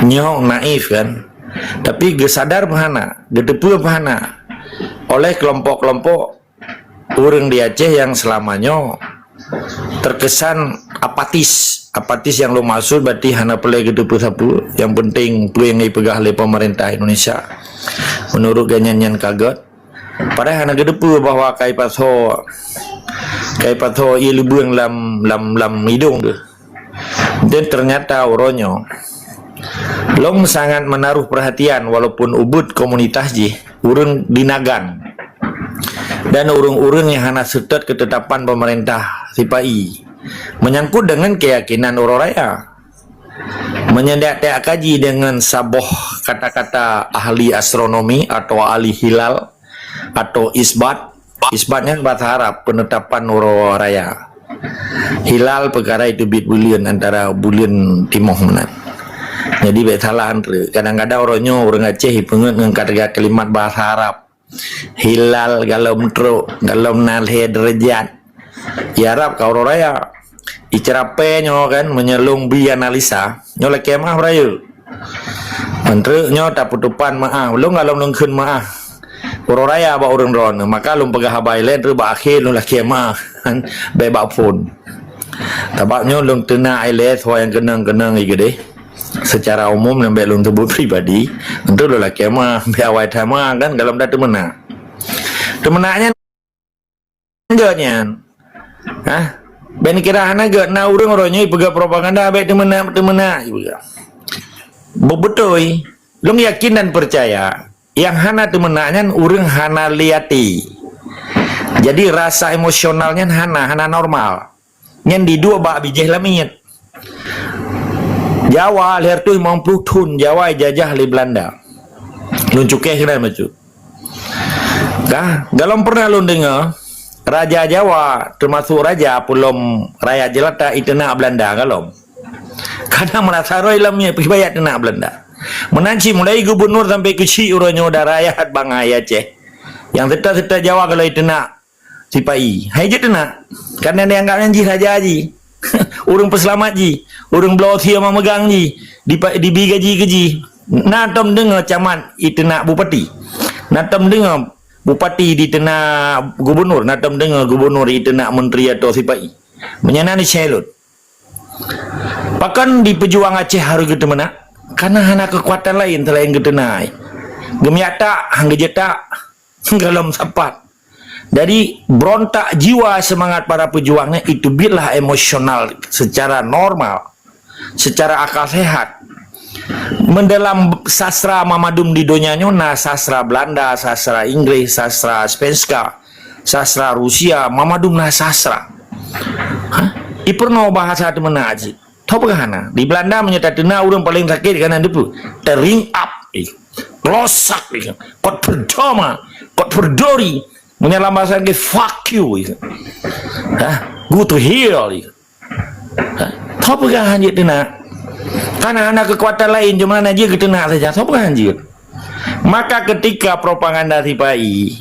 Nyo naif kan, tapi gesadar pahana, gedepu pahana oleh kelompok-kelompok orang di Aceh yang selamanya terkesan apatis yang lo maksud berarti hana pelai gedepu sapu, yang penting tu yang dipegah oleh pemerintah Indonesia menurut ganyan kaget. Padahal hana gedepu bahwa kai patho ia libuang lam hidung tu. Dan ternyata oronyo long sangat menaruh perhatian walaupun ubud komunitas ji urun dinagan dan urung-urung yang hana setet ketetapan pemerintah Sipai menyangkut dengan keyakinan Ororaya, menyendak kaji dengan saboh kata-kata ahli astronomi atau ahli hilal atau isbatnya bahasa Arab penetapan Ororaya. Hilal perkara itu bit bulian antara bulian timoh menan. Jadi salah kadang-kadang orang Aceh pengen dengan kata kalimat bahasa Arab. Hilal galom tro galom nalhe derajat. Ya Arab kau raya. Icerape nyo kan menyelung bi analisa. Nyo lek kemah rayu. Entre nyo tak putupan maah. Lu galom nungkeun maah. Raya ba urang ron. Maka lu pegah habai len re ba akhir lu lek kemah. Be ba pun. Tabaknya lu tena ailes ho yang kenang-kenang iki deh. Secara umum yang belum tubuh pribadi untuk lo laki mah biawai sama kan dalam data temenaknya enggaknya ben kira hana gak na urang orangnya pega propaganda baik temenak betul lo yakin dan percaya yang hana temenaknya urang hana liati jadi rasa emosionalnya hana normal yang di dua bak bijih lamit Jawa lihat tu 50 tahun Jawa jajah oleh Belanda. Luncuknya kira macam. Galom pernah lu dengar Raja Jawa termasuk Raja Pulau Raya Jelata itu nak Belanda galom. Karena merasa roy lamnya pergi bayar nak Belanda. Menanci mulai gubernur sampai kecil urangnya udah rakyat bangai Aceh. Yang tetap Jawa kalau itu nak Sipai. Hai je nak. Karena dia anggapnya ji Raja Haji. Urang peselamat ji, urang belau thia memegang ji, di gaji. Natam dengar camat itu nak bupati. Natam dengar bupati di tengah gubernur, natam dengar gubernur itu nak menteri atau Sipai. Menyenani celut. Bahkan di pejuang Aceh harus gitu mana? Karena hana kekuatan lain selain gitu naik. Gemiata, hangga jeta, galom sapat. Dari berontak jiwa semangat para pejuangnya itu bila emosional secara normal, secara akal sehat. Mendalam sastra Mamadum di donyanya, sastra Belanda, sastra Inggris, sastra Spenska, sastra Rusia, Mamadum sastra. Iperno bahasa itu menaji. Tahu bagaimana? Di Belanda menyatakan orang paling sakit karena depu tering up, losak, kot berdoma, kot berdori. Menyalam bahasa ke fuck you go to hell tahu pegang anjir nak karena anak kekuatan lain cuma aja kita nak saja tahu pegang anjir. Maka ketika propaganda Sipai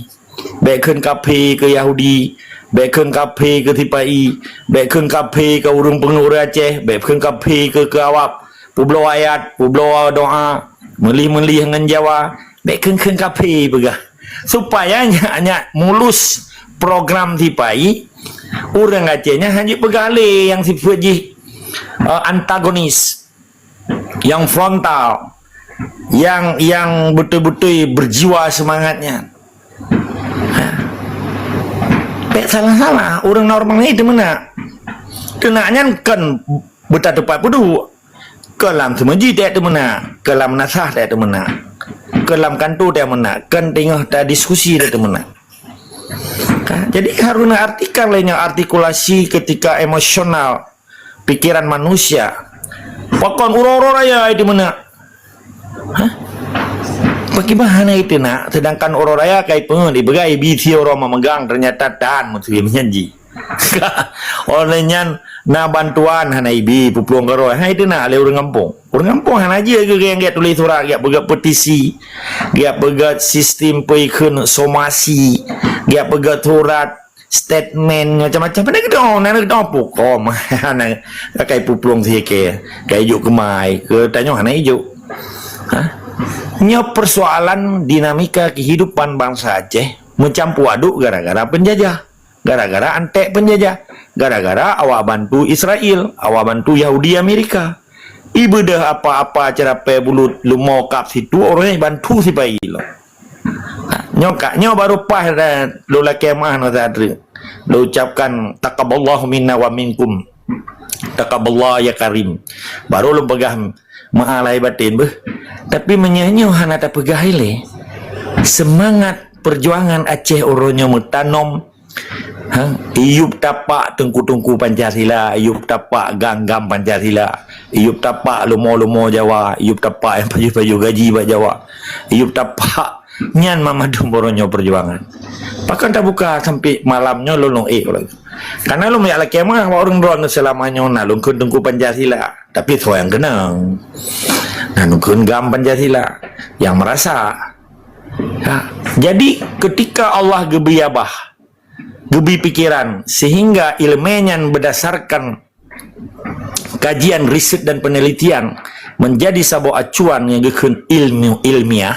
baikkan kafe ke Yahudi, baikkan kafe ke Sipai, baikkan kafe ke urung pengur Aceh, baikkan kafe ke awak pulau ayat, pulau doa melih-melih dengan Jawa, baikkan kafe pegah supaya hanya mulus program Sipai orang Acehnya hanya pegale yang sifat antagonis yang frontal yang betul-betul berjiwa semangatnya. Salah orang normalnya itu mana kenanya kan betah tepat pudu kelam semuji tak mana kelam nasah tak mana kelam kantu dia menang kan tengah dah diskusi dia menang. Jadi harus artikan lainnya artikulasi ketika emosional pikiran manusia. Pokon uroraya itu menang. Bagaimana itu nak? Sedangkan uroraya kait pengen dibegai biti orang memegang ternyata dan muslim nyanyi. Olehnya na bantuan hana ibi puplong karo itu nak le orang kampung hana aja ke yang dia tulis surat dia pegat petisi dia pegat sistem peikun somasi dia pegat surat statement macam-macam pada kita pokok hana kai puplong si ke juk kemai ke tanya hana ijuk Nya persoalan dinamika kehidupan bangsa Aceh mencampur aduk gara-gara penjajah, gara-gara antek penjajah, gara-gara awak bantu Israel, awak bantu Yahudi Amerika. Ibu dah apa-apa cara bulut lumau kap situ orangnya bantu si bayi lo. Nyo baru pah dan lo la kemah no tadi. Lo ucapkan taqabballahu minna wa minkum. Taqabballah ya karim. Baru lo pegang ma'alai batin beh. Tapi menyanyi hana tak pegah ile. Semangat perjuangan Aceh oronyo metanom. Iyup tapak tengku-tengku Pancasila, iyup tapak gam-gam Pancasila, iyup tapak lumo-lumo Jawa, iyup tapak yang baju-baju gaji bak Jawa, iyup tapak nyan mamadum oronyo perjuangan. Pakan tak buka sampai malamnya lolong lagi. Karena lo yak laki mah orang ron selamanya na lungkun tengku Pancasila, tapi so yang kenang. Nah lungkun gam Pancasila yang merasa. Jadi ketika Allah gebiyabah gebi pikiran sehingga ilmunya berdasarkan kajian riset dan penelitian menjadi sebuah acuan yang gekun ilmiah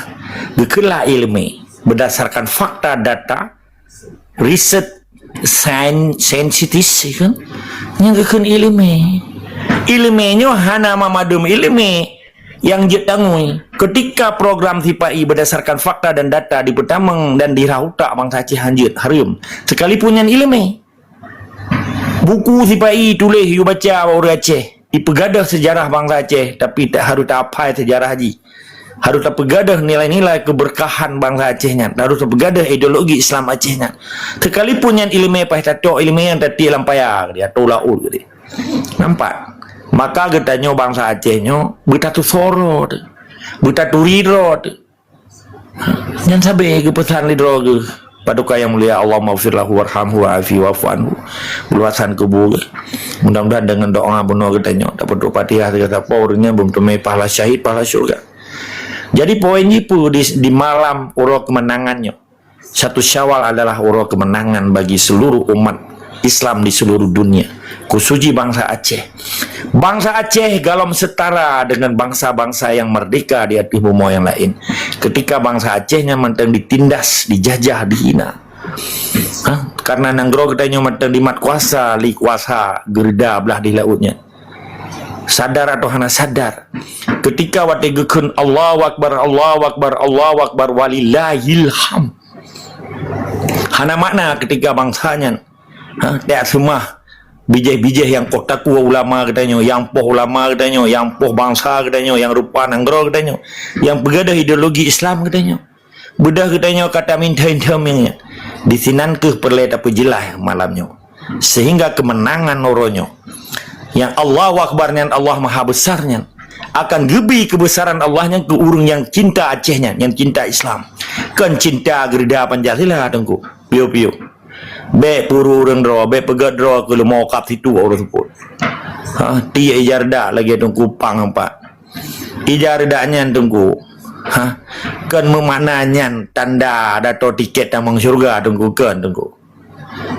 gekelah ilmi berdasarkan fakta data riset sainsitis kan yang gekun ilminya hana mamadum ilmi yang jetangui ketika program TPI berdasarkan fakta dan data di Petameng dan di Rahutak bangsa Aceh hanjut harum sekalipun yang ilmi buku TPI tulis you baca orang Aceh dipegadah sejarah bangsa Aceh tapi tak harus tak apa sejarah haji harus tak pegadah nilai-nilai keberkahan bangsa Acehnya harus tak pegadah ideologi Islam Acehnya sekalipun yang ilmi apa tato ilmi yang tadi lampaya dia tolak dia nampak. Maka getanya bangsa Acehnya betatu soro betatu riro yang sabe ke pesan lidro ke paduka yang mulia Allah maghfirlahu warhamhu wa'afi wa'fu anhu luasan kubur mudah-mudahan dengan doa benar getanya dapat doa Fatihah kata orangnya belum temui pahala syahid pahala syurga. Jadi poin itu di malam uro kemenangannya 1 Syawal adalah uro kemenangan bagi seluruh umat Islam di seluruh dunia khususnya bangsa Aceh. Bangsa Aceh galom setara dengan bangsa-bangsa yang merdeka di atas bumi yang lain. Ketika bangsa Acehnya mentang ditindas, dijajah, dihina. Karena nanggro katanya mentang dimat kuasa, li kuasa, gerda belah di lautnya. Sadar atau hana sadar. Ketika wate gekun Allahu Akbar, Allahu Akbar, Allahu Akbar, walillahil ham. Hana makna ketika bangsanya tak semua bijih-bijih yang kota kuah ulama katanya, yang poh ulama katanya, yang poh bangsa katanya, yang rupa nanggro katanya, yang begadah ideologi Islam katanya, bedah katanya kata minta-minta disinan ke perlet apa jelas malamnya sehingga kemenangan noronya yang Allahu Akbarnya Allah Maha Besarnya akan gebi kebesaran Allahnya ke urung yang cinta Acehnya, yang cinta Islam kan cinta gerda Pancasila tengku piu-piu be puru rendro be pegadro ke mau kap situ orang sebut ti ijarda lagi tengku pang empat ijardanya tengku kan memaknanya tanda dato tiket tamang surga tengku kan tengku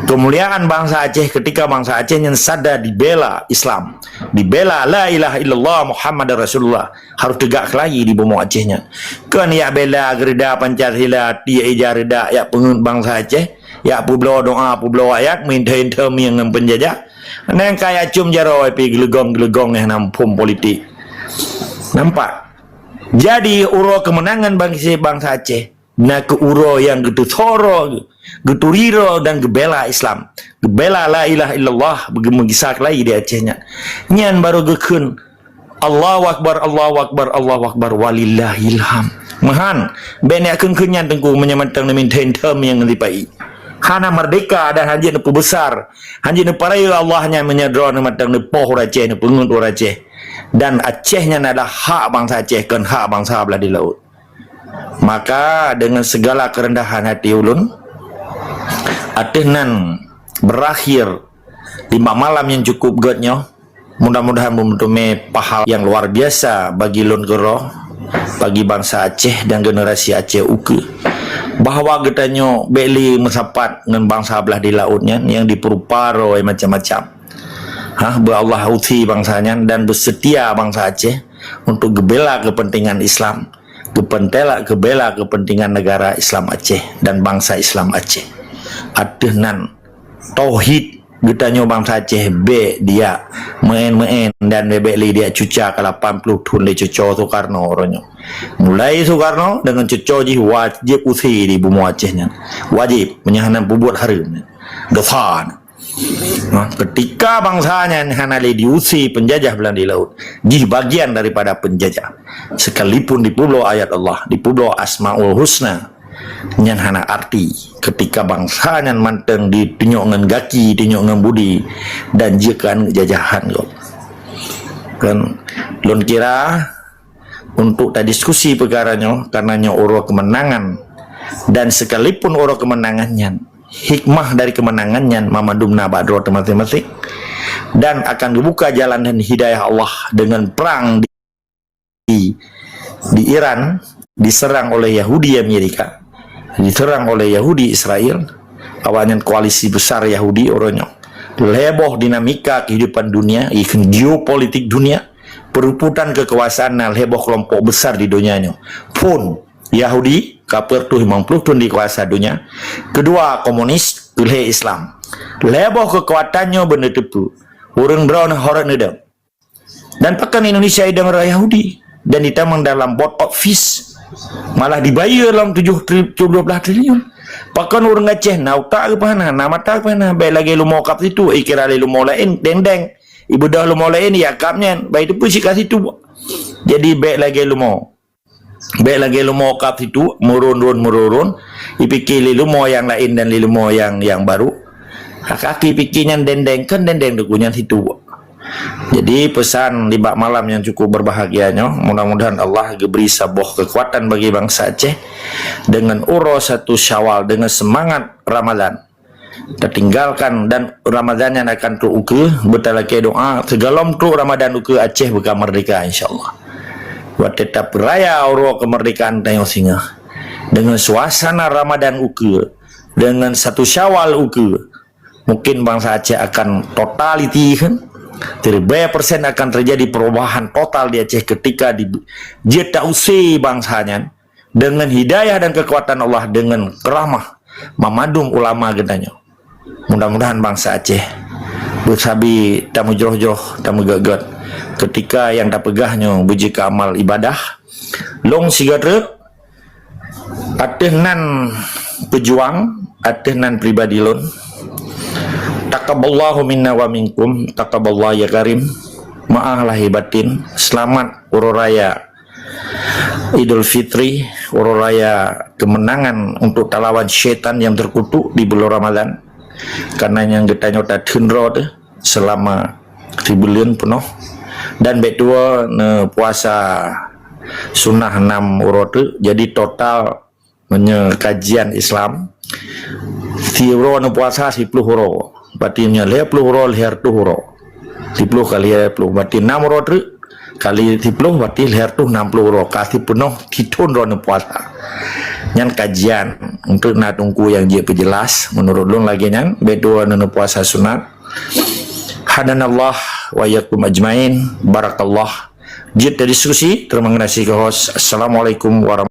kemuliaan bangsa Aceh ketika bangsa Aceh yang sadar dibela Islam, dibela la ilaha illallah Muhammad Rasulullah harus tegak lagi di bumi Acehnya kan ya bela gerda Pancasila ti ijarda ya pengun bangsa Aceh ya publo doa publo ayat minta-minta yang penjajah neng kaya cum jaro pi gelegong-gelegong yang nampum politik nampak. Jadi uro kemenangan bangsa Aceh na ke uro yang gitu soro gitu riro dan gebela Islam gebela la ilaha illallah begisak lagi di Acehnya nyan baru gekun Allahu Akbar Allahu Akbar Allahu Akbar walillahil ham mahan benek kenyan tengku menyamantang minta-minta yang ngelipai hana merdeka dan hanji nepu besar hanji neparai Allahnya menyadra nematang nepoh Aceh nepungut Aceh dan Acehnya adalah hak bangsa Aceh kan hak bangsa belah di laut. Maka dengan segala kerendahan hati ulun atenan berakhir di malam yang cukup godnya mudah-mudahan mempunyai pahala yang luar biasa bagi ulun geroh bagi bangsa Aceh dan generasi Aceh uke bahawa getanyo beli mesapat dengan bangsa belah di lautnya yang diperuparo macam-macam Allah uti bangsanya dan bersetia bangsa Aceh untuk gebela kepentingan Islam, gebela kepentingan negara Islam Aceh dan bangsa Islam Aceh. Adehnan tauhid getanyo bangsa Aceh be dia main dan bebek li dia cuca ke 80 tahun le cuco Soekarno oronyo. Mulai Soekarno dengan cuco ji wajib usi di bumi Acehnya. Wajib menyahanan bubuat harum. Dosa. Ketika bangsanya hanali diusi penjajah Belanda di laut, ji bagian daripada penjajah. Sekalipun di pulau ayat Allah, di pulau Asmaul Husna, nyan hana arti ketika bangsanya manteng ditunjuk dengan gaki, tunjuk dengan budi dan jekan jajahan kau. Kan lon kira untuk tak diskusi perkaranya karenanya oro kemenangan, dan sekalipun oro kemenangannya, hikmah dari kemenangannya mamadumna ba'dro teman-teman, dan akan dibuka jalan dan hidayah Allah dengan perang di Iran, diserang oleh Yahudi Amerika, diserang oleh Yahudi Israel, awalnya koalisi besar Yahudi oronyo, leboh dinamika kehidupan dunia, ikon geopolitik dunia, perebutan kekuasaan leboh kelompok besar di dunianya pun Yahudi kaper tu 50 tahun di kuasa dunia, kedua komunis, kelih Islam, leboh kekuatannya benar tepu orang brown horat nedam, dan pekan Indonesia idang Yahudi dan ditamang dalam board office malah dibayar dalam 12 triliun. Pakan orang Aceh nak tak ke mana, nama tak ke mana, baik lagi lu mau kap situ, ikira lu mau lain dendeng, ibu dah lu mau lain ya kapnya, baik itu pun si kasih tu. Jadi baik lagi lu mau kap situ, murun, ipikir lu mau yang lain dan lu mau yang baru. Kaki pikirnya dendeng kan dendeng dukunya situ. Jadi pesan di bak malam yang cukup berbahagianya, mudah-mudahan Allah beri sabuh kekuatan bagi bangsa Aceh dengan urus satu Syawal dengan semangat Ramadan tertinggalkan, dan Ramadan yang akan terukur betul lagi doa segalom tu Ramadan ukur Aceh buka merdeka insyaallah. Buat tetap raya uro kemerdekaan Tanjung Singa dengan suasana Ramadan ukur, dengan satu Syawal ukur, mungkin bangsa Aceh akan totaliti kan. 3% akan terjadi perubahan total di Aceh ketika dia usi bangsanya dengan hidayah dan kekuatan Allah, dengan keramah mamadum ulama gedanya. Mudah-mudahan bangsa Aceh bersabi tamu joroh-joroh tamu gagat ketika yang tak pegahnya bejika amal ibadah long sigara atehnan pejuang, atehnan pribadi lon. Taqabballahu minna wa minkum, taqabballah ya karim. Maaf lahir batin, selamat ururaya Idul Fitri, ururaya kemenangan untuk talawan syaitan yang terkutuk di bulan Ramadan. Karena yang kita nyota tundro selama 3 bulan penuh, dan betua puasa sunnah 6 urut, jadi total kajian Islam tiuro puasa 10 huro. Batinnya 50 huro leher tu huro 10 kali 50 berarti 6 huro kali 10 berarti leher tu 60 huro kasih penuh kitun ron puasa nyan kajian untuk nak tunggu yang dia perjelas menurut lun lagi nyan bedua nana puasa sunat. Hadanallah wa yakum ajmain, barakallah. Jid diskusi terima kasih ke host. Assalamualaikum warahmatullahi